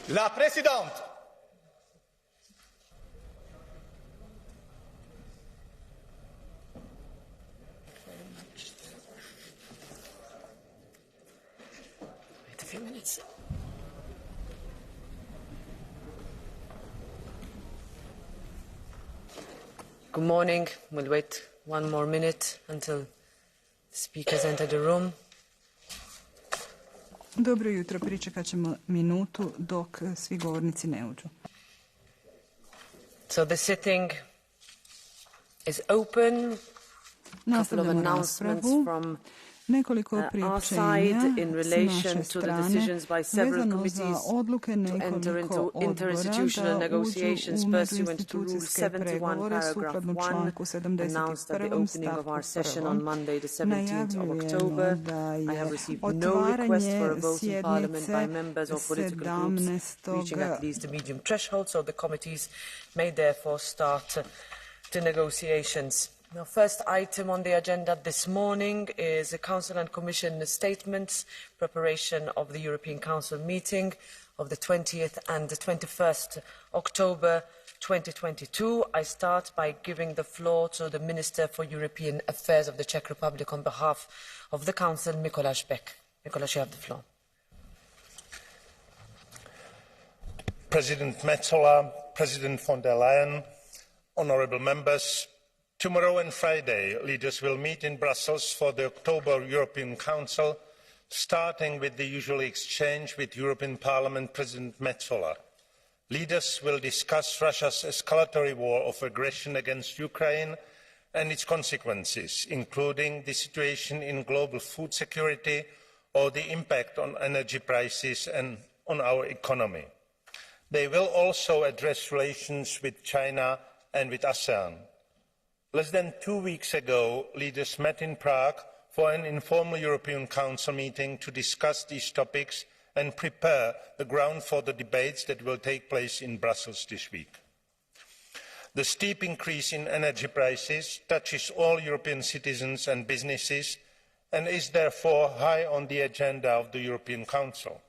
La Présidente. Wait a few minutes. Good morning. We'll wait one more minute until the speakers enter the room. Dobro jutro, pričekat ćemo minutu dok svi govornici ne uđu. So the sitting is open. Nastavljamo raspravu. Nekoliko priopćenja in s relation naše to the strane decisions by several vezano za committees odluke to enter nekoliko into interinstitutional odbora da uđu negotiations u pursuant to Rule međuinstitucijske 71, pregovore paragraph sukladno 1, članku announced at the 71. opening of our stavku session on 1. Monday, the 17th of October. Najavljujemo da I have je received no request for a vote in Parliament by sjednice members or political groups reaching at least the medium threshold, so the committees may therefore start the negotiations. Now, first item on the agenda this morning is the Council and Commission statements, preparation of the European Council meeting of the 20th and the 21st October 2022. I start by giving the floor to the Minister for European Affairs of the Czech Republic on behalf of the Council, Mikoláš Bek. Mikoláš, you have the floor. President Metsola, President von der Leyen, honourable members, tomorrow and Friday, leaders will meet in Brussels for the October European Council, starting with the usual exchange with European Parliament President Metsola. Leaders will discuss Russia's escalatory war of aggression against Ukraine and its consequences, including the situation in global food security or the impact on energy prices and on our economy. They will also address relations with China and with ASEAN. Less than 2 weeks ago, leaders met in Prague for an informal European Council meeting to discuss these topics and prepare the ground for the debates that will take place in Brussels this week. The steep increase in energy prices touches all European citizens and businesses and is therefore high on the agenda of the European Council.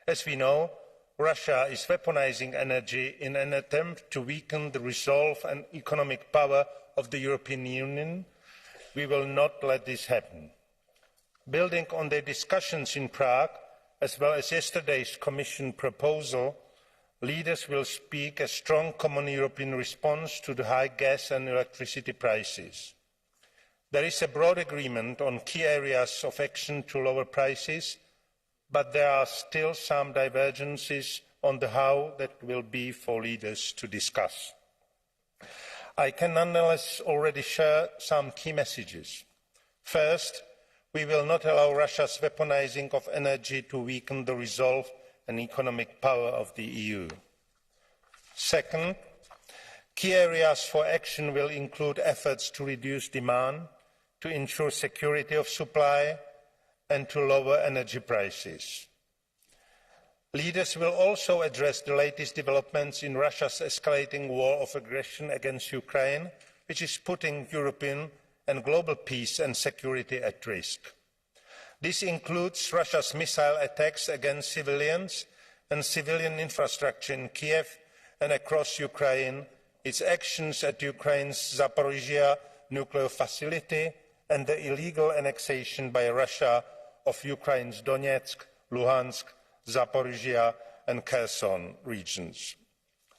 As we know, Russia is weaponizing energy in an attempt to weaken the resolve and economic power of the European Union. We will not let this happen. Building on their discussions in Prague, as well as yesterday's Commission proposal, leaders will speak a strong common European response to the high gas and electricity prices. There is a broad agreement on key areas of action to lower prices, but there are still some divergences on the how that will be for leaders to discuss. I can nonetheless already share some key messages. First, we will not allow Russia's weaponizing of energy to weaken the resolve and economic power of the EU. Second, key areas for action will include efforts to reduce demand, to ensure security of supply, and to lower energy prices. Leaders will also address the latest developments in Russia's escalating war of aggression against Ukraine, which is putting European and global peace and security at risk. This includes Russia's missile attacks against civilians and civilian infrastructure in Kiev and across Ukraine, its actions at Ukraine's Zaporizhia nuclear facility, and the illegal annexation by Russia of Ukraine's Donetsk, Luhansk, Zaporizhia and Kherson regions.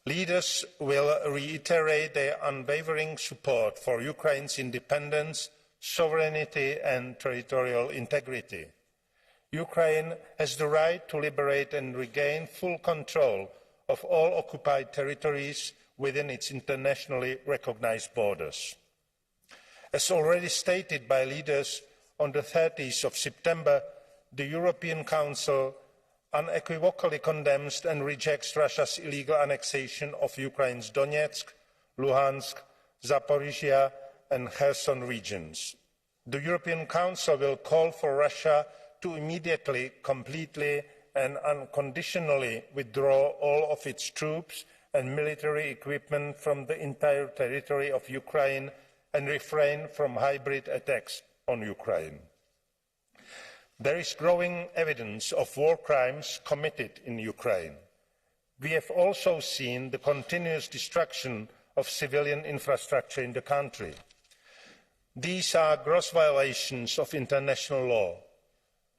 Leaders will reiterate their unwavering support for Ukraine's independence, sovereignty and territorial integrity. Ukraine has the right to liberate and regain full control of all occupied territories within its internationally recognized borders. As already stated by leaders on the 30th of September, the European Council unequivocally condemns and rejects Russia's illegal annexation of Ukraine's Donetsk, Luhansk, Zaporizhia and Kherson regions. The European Council will call for Russia to immediately, completely and unconditionally withdraw all of its troops and military equipment from the entire territory of Ukraine and refrain from hybrid attacks on Ukraine. There is growing evidence of war crimes committed in Ukraine. We have also seen the continuous destruction of civilian infrastructure in the country. These are gross violations of international law.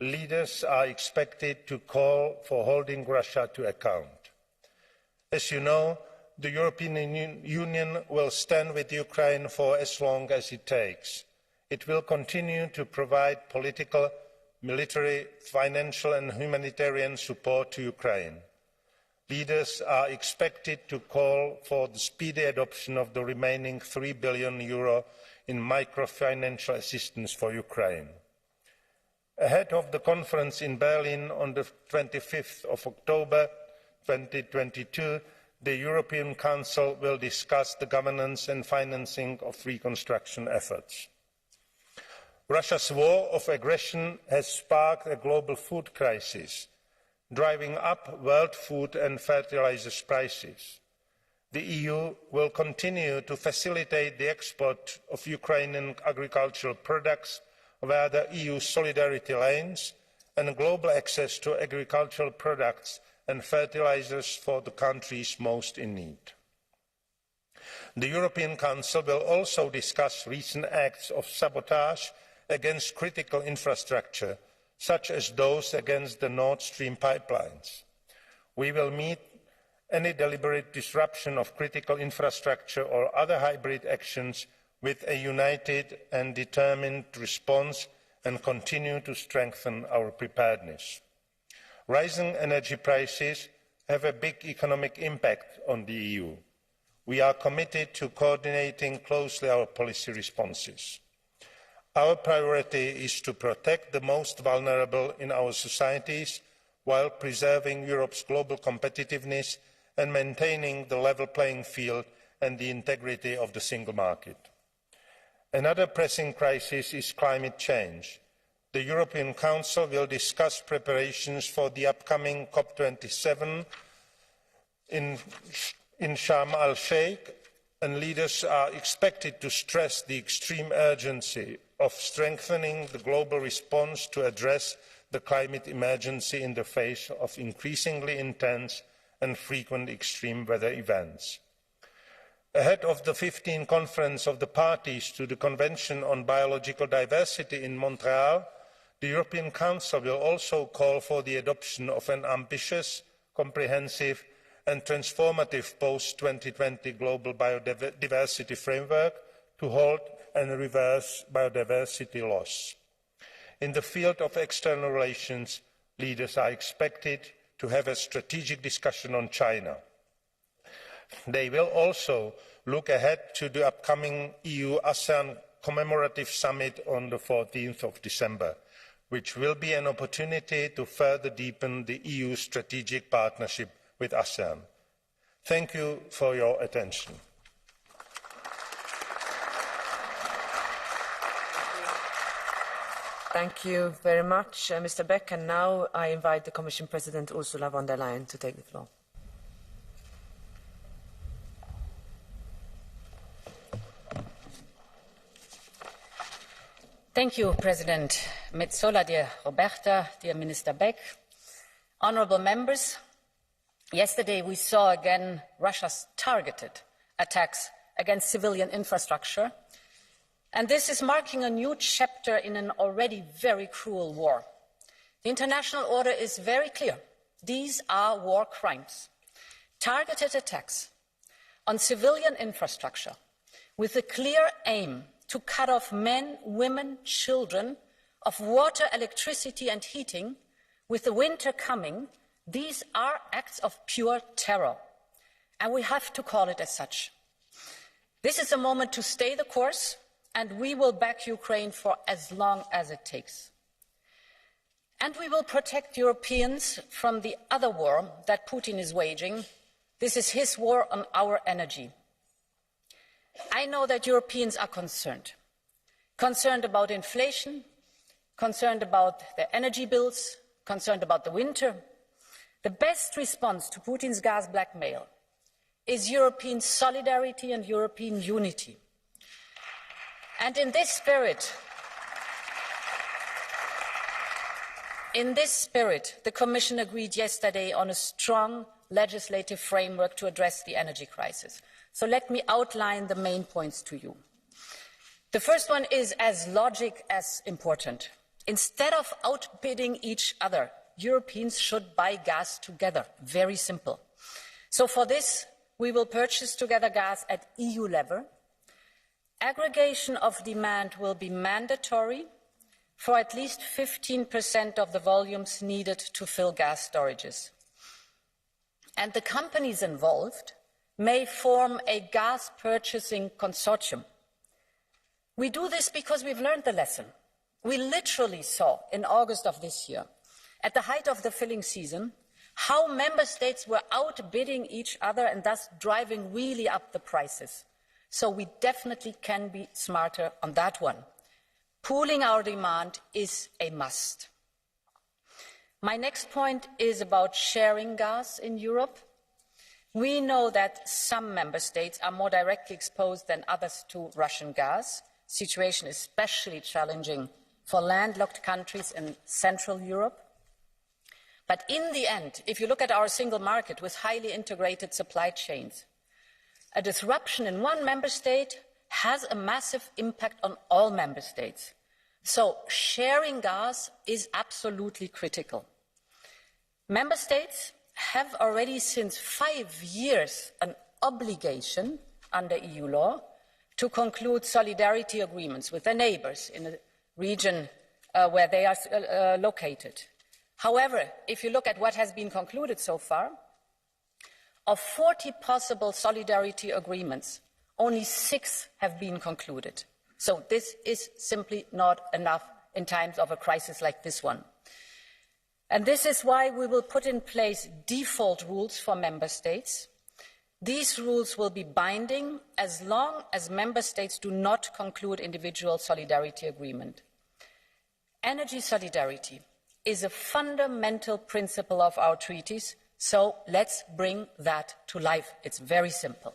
Leaders are expected to call for holding Russia to account. As you know, the European Union will stand with Ukraine for as long as it takes. It will continue to provide political, military, financial and humanitarian support to Ukraine. Leaders are expected to call for the speedy adoption of the remaining €3 billion in microfinancial assistance for Ukraine. Ahead of the conference in Berlin on the 25th of October 2022, the European Council will discuss the governance and financing of reconstruction efforts. Russia's war of aggression has sparked a global food crisis, driving up world food and fertilizers prices. The EU will continue to facilitate the export of Ukrainian agricultural products via the EU solidarity lanes and global access to agricultural products and fertilizers for the countries most in need. The European Council will also discuss recent acts of sabotage against critical infrastructure, such as those against the Nord Stream pipelines. We will meet any deliberate disruption of critical infrastructure or other hybrid actions with a united and determined response and continue to strengthen our preparedness. Rising energy prices have a big economic impact on the EU. We are committed to coordinating closely our policy responses. Our priority is to protect the most vulnerable in our societies while preserving Europe's global competitiveness and maintaining the level playing field and the integrity of the single market. Another pressing crisis is climate change. The European Council will discuss preparations for the upcoming COP27 in Sharm el-Sheikh, and leaders are expected to stress the extreme urgency of strengthening the global response to address the climate emergency in the face of increasingly intense and frequent extreme weather events. Ahead of the 15th Conference of the Parties to the Convention on Biological Diversity in Montreal, the European Council will also call for the adoption of an ambitious, comprehensive and transformative post-2020 global biodiversity framework to halt and reverse biodiversity loss. In the field of external relations, leaders are expected to have a strategic discussion on China. They will also look ahead to the upcoming EU-ASEAN commemorative summit on the 14th of December, which will be an opportunity to further deepen the EU's strategic partnership with ASEAN. Thank you for your attention. Thank you very much, Mr. Beck. And now I invite the Commission President Ursula von der Leyen to take the floor. Thank you, President Metsola, dear Roberta, dear Minister Beck, honourable members. Yesterday we saw again Russia's targeted attacks against civilian infrastructure, and this is marking a new chapter in an already very cruel war. The international order is very clear. These are war crimes. Targeted attacks on civilian infrastructure with the clear aim to cut off men, women, children of water, electricity and heating with the winter coming. These are acts of pure terror, and we have to call it as such. This is a moment to stay the course, and we will back Ukraine for as long as it takes. And we will protect Europeans from the other war that Putin is waging. This is his war on our energy. I know that Europeans are concerned about inflation, concerned about their energy bills, concerned about the winter. The best response to Putin's gas blackmail is European solidarity and European unity. And in this spirit, In this spirit, the Commission agreed yesterday on a strong legislative framework to address the energy crisis. So let me outline the main points to you. The first one is as logic as important. Instead of outbidding each other, Europeans should buy gas together. Very simple. So for this, we will purchase together gas at EU level. Aggregation of demand will be mandatory for at least 15% of the volumes needed to fill gas storages. And the companies involved may form a gas purchasing consortium. We do this because we've learned the lesson. We literally saw in August of this year, at the height of the filling season, how member states were outbidding each other and thus driving really up the prices. So we definitely can be smarter on that one. Pooling our demand is a must. My next point is about sharing gas in Europe. We know that some member states are more directly exposed than others to Russian gas. Situation is especially challenging for landlocked countries in Central Europe. But in the end, if you look at our single market with highly integrated supply chains, a disruption in one member state has a massive impact on all member states. So sharing gas is absolutely critical. Member states have already since 5 years an obligation under EU law to conclude solidarity agreements with their neighbours in a region where they are located. However, if you look at what has been concluded so far, of 40 possible solidarity agreements, only 6 have been concluded. So this is simply not enough in times of a crisis like this one. And this is why we will put in place default rules for member states. These rules will be binding as long as member states do not conclude individual solidarity agreement. Energy solidarity is a fundamental principle of our treaties, so let's bring that to life. It's very simple.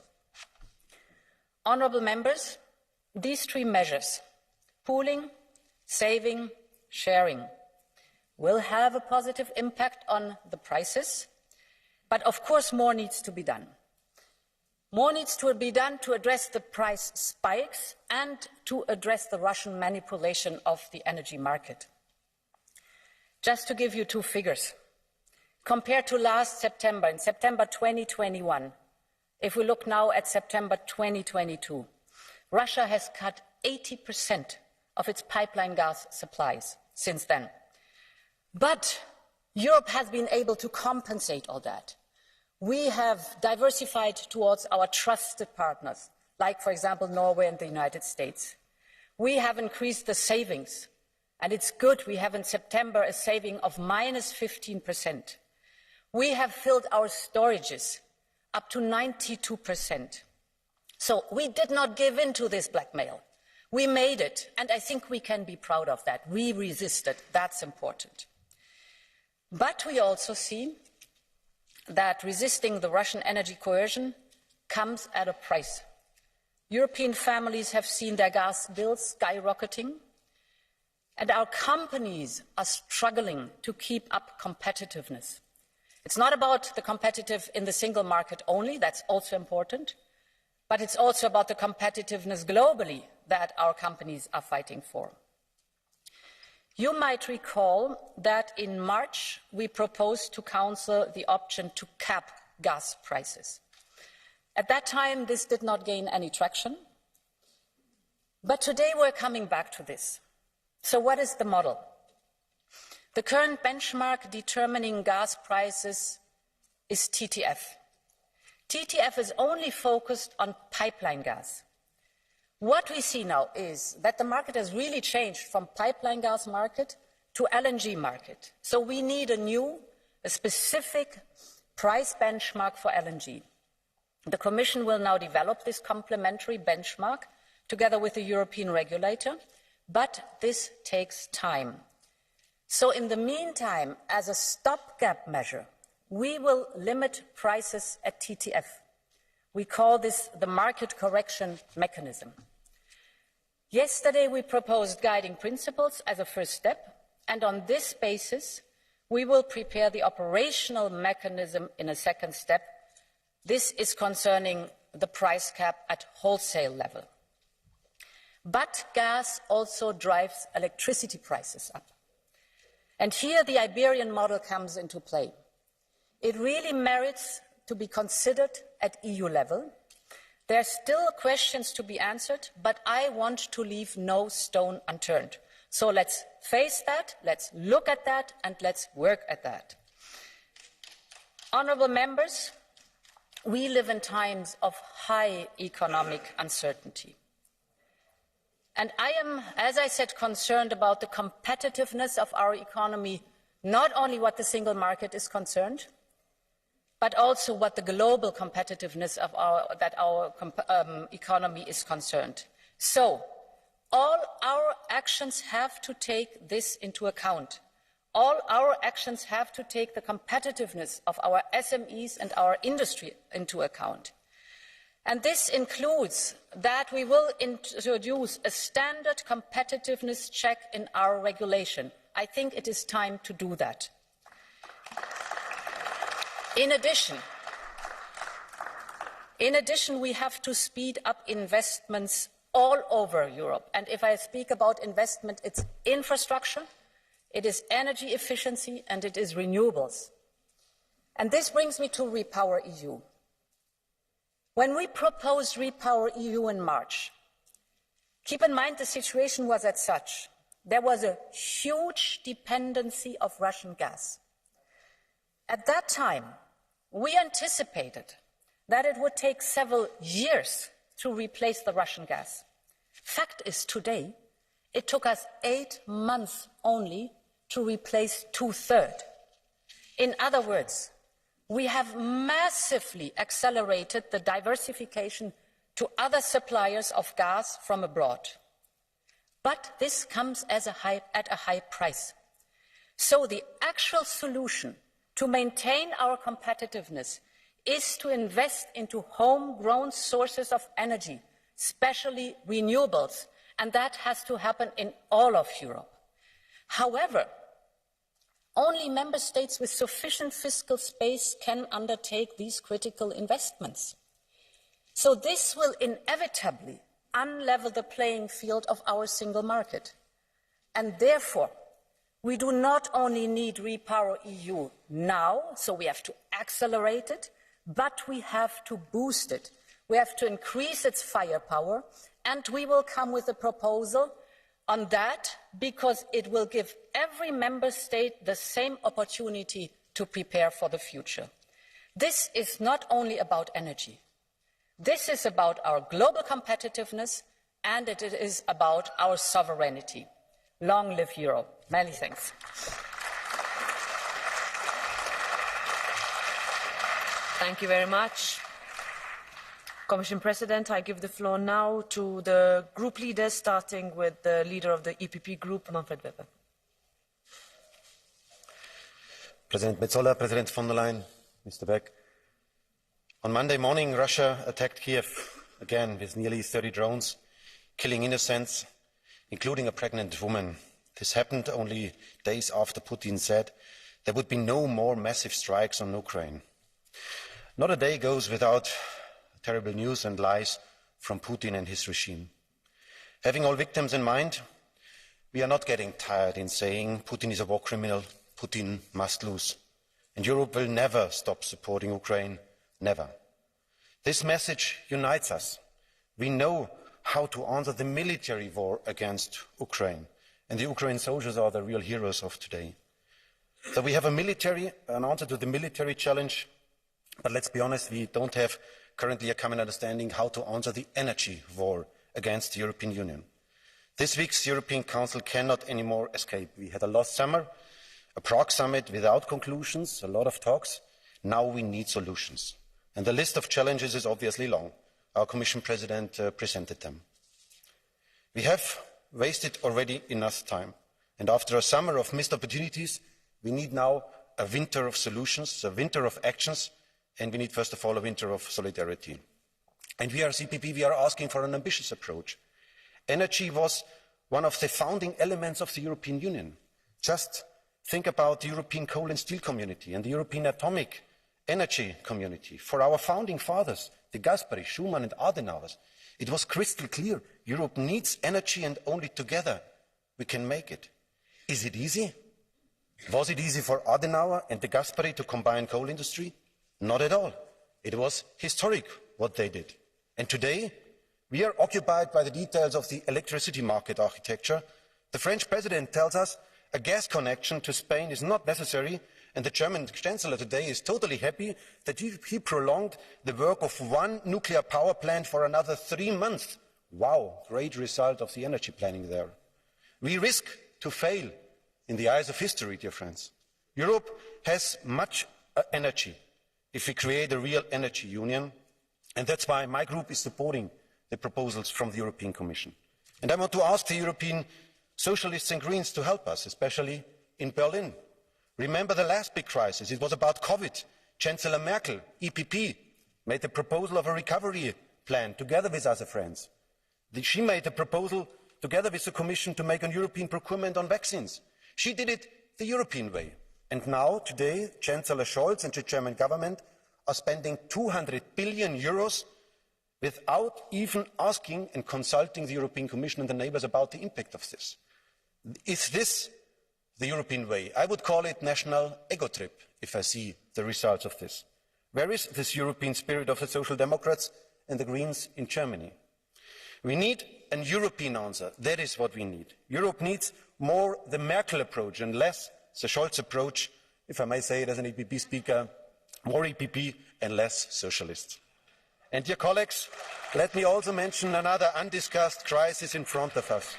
Honourable members, these 3 measures, pooling, saving, sharing, will have a positive impact on the prices, but of course more needs to be done. More needs to be done to address the price spikes and to address the Russian manipulation of the energy market. Just to give you 2 figures, compared to last September, in September 2021, if we look now at September 2022, Russia has cut 80% of its pipeline gas supplies since then. But Europe has been able to compensate all that. We have diversified towards our trusted partners, like, for example, Norway and the United States. We have increased the savings, and it's good. We have in September a saving of minus 15%. We have filled our storages up to 92%. So we did not give in to this blackmail. We made it, and I think we can be proud of that. We resisted. That's important. But we also see that resisting the Russian energy coercion comes at a price. European families have seen their gas bills skyrocketing, and our companies are struggling to keep up competitiveness. It's not about the competitive in the single market only, that's also important, but it's also about the competitiveness globally that our companies are fighting for. You might recall that in March we proposed to Council the option to cap gas prices. At that time, this did not gain any traction, but today we're coming back to this. So what is the model? The current benchmark determining gas prices is TTF. TTF is only focused on pipeline gas. What we see now is that the market has really changed from pipeline gas market to LNG market. So we need a specific price benchmark for LNG. The Commission will now develop this complementary benchmark together with the European regulator, but this takes time. So in the meantime, as a stopgap measure, we will limit prices at TTF. We call this the market correction mechanism. Yesterday we proposed guiding principles as a first step, and on this basis We will prepare the operational mechanism in a second step. This is concerning the price cap at wholesale level. But gas also drives electricity prices up. And here the Iberian model comes into play. It really merits to be considered at EU level. There are still questions to be answered, but I want to leave no stone unturned. So let's face that, let's look at that, and let's work at that. Honourable members, we live in times of high economic uncertainty. And I am, as I said, concerned about the competitiveness of our economy, not only what the single market is concerned, but also what the global competitiveness of our economy is concerned. So, all our actions have to take this into account. All our actions have to take the competitiveness of our SMEs and our industry into account. And this includes that we will introduce a standard competitiveness check in our regulation. I think it is time to do that. In addition, we have to speed up investments all over Europe. And if I speak about investment, it's infrastructure, it is energy efficiency, and it is renewables. And this brings me to Repower EU. When we proposed Repower EU in March, keep in mind the situation was as such. There was a huge dependency of Russian gas. At that time, we anticipated that it would take several years to replace the Russian gas. Fact is, today, it took us 8 months only to replace 2/3. In other words, we have massively accelerated the diversification to other suppliers of gas from abroad. But this comes at a high price. So the actual solution to maintain our competitiveness is to invest into homegrown sources of energy, especially renewables, and that has to happen in all of Europe. However, only member states with sufficient fiscal space can undertake these critical investments. So this will inevitably unlevel the playing field of our single market. And therefore, we do not only need Repower EU now, so we have to accelerate it, but we have to boost it. We have to increase its firepower, and we will come with a proposal on that because it will give every member state the same opportunity to prepare for the future. This is not only about energy. This is about our global competitiveness, and it is about our sovereignty. Long live Europe. Many thanks. Thank you very much. Commission President, I give the floor now to the group leaders, starting with the leader of the EPP group, Manfred Weber. President Metsola, President von der Leyen, Mr. Beck. On Monday morning, Russia attacked Kiev again with nearly 30 drones, killing innocents, including a pregnant woman. This happened only days after Putin said there would be no more massive strikes on Ukraine. Not a day goes without terrible news and lies from Putin and his regime. Having all victims in mind, we are not getting tired in saying Putin is a war criminal, Putin must lose. And Europe will never stop supporting Ukraine, never. This message unites us. We know how to answer the military war against Ukraine. And the Ukrainian soldiers are the real heroes of today. So we have an answer to the military challenge, but let's be honest, we don't have currently a common understanding how to answer the energy war against the European Union. This week's European Council cannot anymore escape. We had a last summer, a Prague summit without conclusions, a lot of talks. Now we need solutions. And the list of challenges is obviously long. Our Commission President presented them. We have wasted already enough time. And after a summer of missed opportunities, we need now a winter of solutions, a winter of actions, and we need, first of all, a winter of solidarity. And we as EPP, we are asking for an ambitious approach. Energy was one of the founding elements of the European Union. Just think about the European coal and steel community and the European atomic energy community. For our founding fathers, de Gasperi, Schuman and Adenauer, it was crystal clear. Europe needs energy and only together we can make it. Is it easy? Was it easy for Adenauer and de Gasperi to combine coal industry? Not at all. It was historic what they did. And today, we are occupied by the details of the electricity market architecture. The French president tells us a gas connection to Spain is not necessary, and the German chancellor today is totally happy that he prolonged the work of one nuclear power plant for another 3 months. Wow, great result of the energy planning there. We risk to fail in the eyes of history, dear friends. Europe has much energy if we create a real energy union, and that's why my group is supporting the proposals from the European Commission. And I want to ask the European Socialists and Greens to help us, especially in Berlin. Remember the last big crisis, it was about COVID. Chancellor Merkel, EPP, made the proposal of a recovery plan together with other friends. She made a proposal together with the Commission to make a European procurement on vaccines. She did it the European way. And now, today, Chancellor Scholz and the German government are spending 200 billion euros without even asking and consulting the European Commission and the neighbours about the impact of this. Is this the European way? I would call it national ego trip if I see the results of this. Where is this European spirit of the Social Democrats and the Greens in Germany? We need a European answer. That is what we need. Europe needs more the Merkel approach and less the Scholz approach, if I may say it as an EPP speaker, more EPP and less socialists. And dear colleagues, let me also mention another undiscussed crisis in front of us.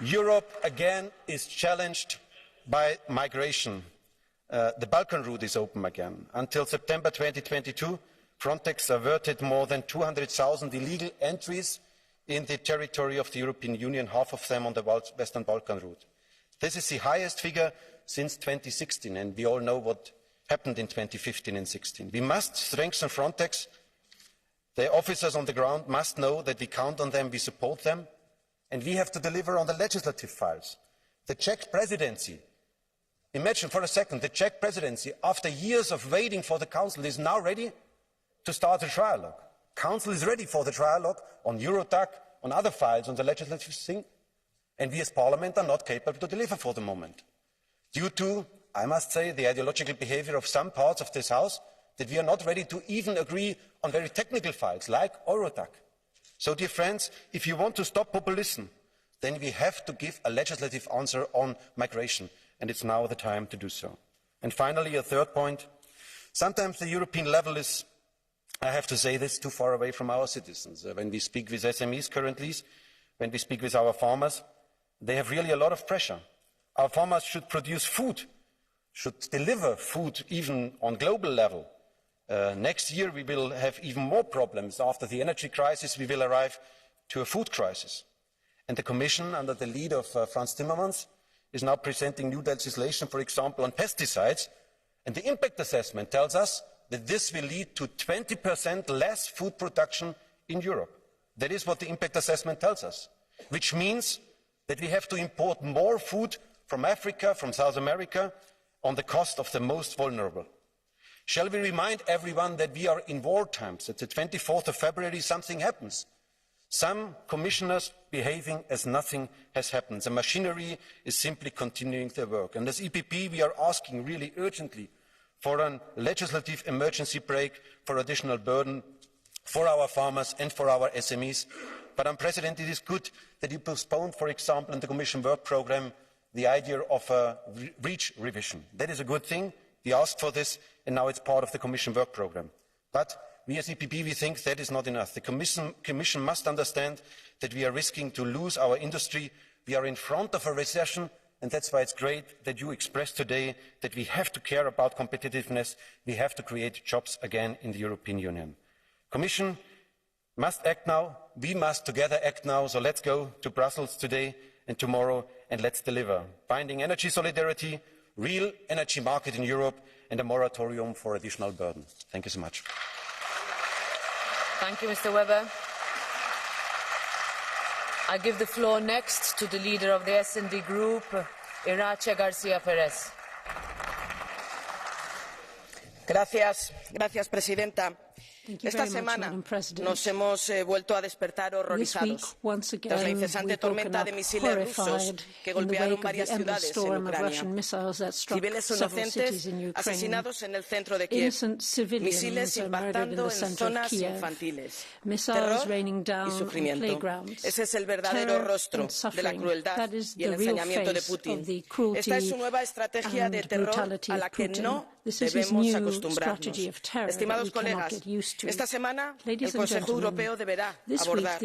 Europe again is challenged by migration. The Balkan route is open again. Until September 2022, Frontex averted more than 200,000 illegal entries in the territory of the European Union, half of them on the Western Balkan route. This is the highest figure since 2016, and we all know what happened in 2015 and 16. We must strengthen Frontex. The officers on the ground must know that we count on them, we support them, and we have to deliver on the legislative files. The Czech presidency, imagine for a second, the Czech presidency, after years of waiting for the Council, is now ready to start a trialogue. Council is ready for the trialogue on Eurodac, on other files, on the legislative thing, and we as Parliament are not capable to deliver for the moment. Due to, I must say, the ideological behaviour of some parts of this House, that we are not ready to even agree on very technical files like Eurodac. So, dear friends, if you want to stop populism, then we have to give a legislative answer on migration, and it's now the time to do so. And finally, a third point. Sometimes the European level is, I have to say this, too far away from our citizens. When we speak with SMEs currently, when we speak with our farmers, they have really a lot of pressure. Our farmers should produce food, should deliver food even on global level. Next year we will have even more problems. After the energy crisis, we will arrive to a food crisis. And the Commission, under the lead of Frans Timmermans, is now presenting new legislation, for example, on pesticides. And the impact assessment tells us that this will lead to 20% less food production in Europe. That is what the impact assessment tells us, which means that we have to import more food from Africa, from South America, on the cost of the most vulnerable. Shall we remind everyone that we are in war times, that the 24th of February something happens? Some commissioners behaving as nothing has happened. The machinery is simply continuing their work. And as EPP, we are asking really urgently for a legislative emergency break, for additional burden for our farmers and for our SMEs. But, Madam President, it is good that you postponed, for example, in the Commission work programme, the idea of a REACH revision. That is a good thing. We asked for this, and now it's part of the Commission work programme. But we as EPP, we think that is not enough. The Commission must understand that we are risking to lose our industry. We are in front of a recession, and that's why it's great that you expressed today that we have to care about competitiveness. We have to create jobs again in the European Union. Commission must act now. We must together act now. So let's go to Brussels today and tomorrow, and let's deliver binding energy solidarity, real energy market in Europe, and a moratorium for additional burden. Thank you so much. Thank you, Mr. Weber. I give the floor next to the leader of the S&D Group, Irache García Pérez. Gracias, Presidenta. Esta semana nos hemos vuelto a despertar horrorizados tras la incesante tormenta de misiles rusos que golpearon varias ciudades en Ucrania. Civiles inocentes asesinados en el centro de Kiev. Misiles impactando en zonas infantiles. Terror y sufrimiento. Ese es el verdadero rostro de la crueldad y el ensañamiento de Putin. Esta es su nueva estrategia de terror a la que no debemos acostumbrarnos. Estimados colegas, esta semana el Consejo Europeo deberá abordar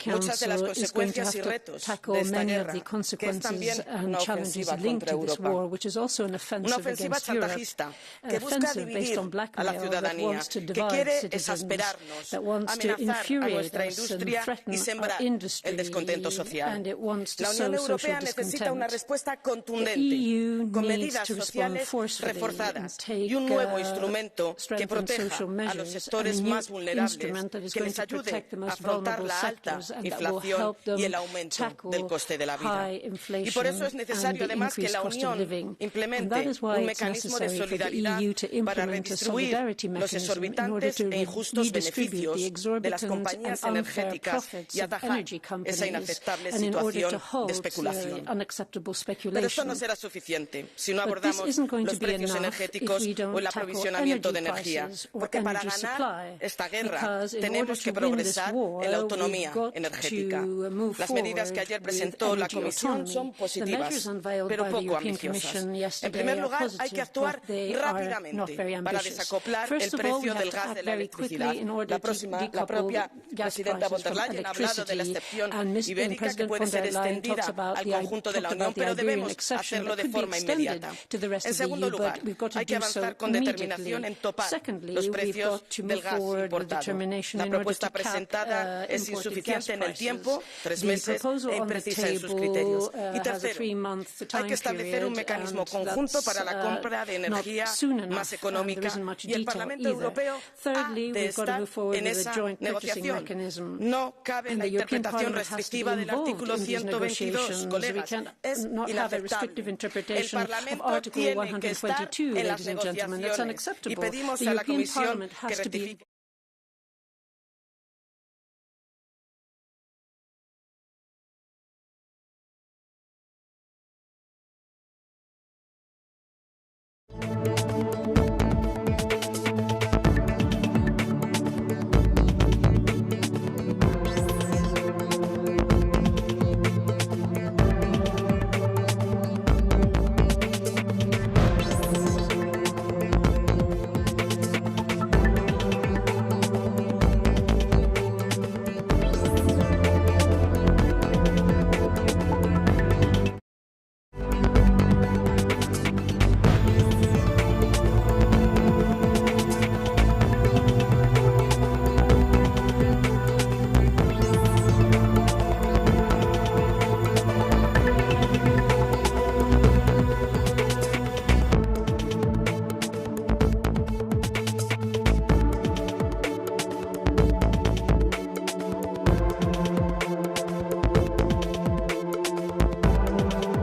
muchas de las consecuencias y retos de esta guerra, que es también una ofensiva contra Europa. Una ofensiva chantajista que busca dividir a la ciudadanía, que quiere exasperarnos, amenazar a nuestra industria y sembrar el descontento social. La Unión Europea necesita una respuesta contundente, con medidas sociales reforzadas y un nuevo instrumento que proteja a los sectores más vulnerables, que les ayude a afrontar la alta inflación y el aumento del coste de la vida. Y por eso es necesario, además, que la Unión implemente un mecanismo de solidaridad para redistribuir los exorbitantes e injustos beneficios de las compañías energéticas y atajar esa inaceptable situación de especulación. Pero esto no será suficiente si no abordamos los precios energéticos o el aprovisionamiento de energía, porque para ganar esta guerra tenemos que progresar en la autonomía energética. Las medidas que ayer presentó la Comisión son positivas, pero poco ambiciosas. En primer lugar, hay que actuar rápidamente para desacoplar el precio del gas de la electricidad. La propia presidenta von der Leyen ha hablado de la excepción ibérica que puede ser extendida al conjunto de la Unión, pero debemos hacerlo de forma inmediata. En segundo lugar, hay que avanzar con determinación en topar los precios del gas importado. La propuesta presentada es insuficiente en el tiempo, 3 meses, e imprecisa en sus criterios. Y tercero, hay que establecer un mecanismo conjunto para la compra de energía más económica y el Parlamento Europeo ha de estar en esa negociación. No cabe la interpretación restrictiva del artículo 122, colegas. Es inaceptable. El Parlamento tiene que estar en las negociaciones y pedimos a la Comisión que rectifique.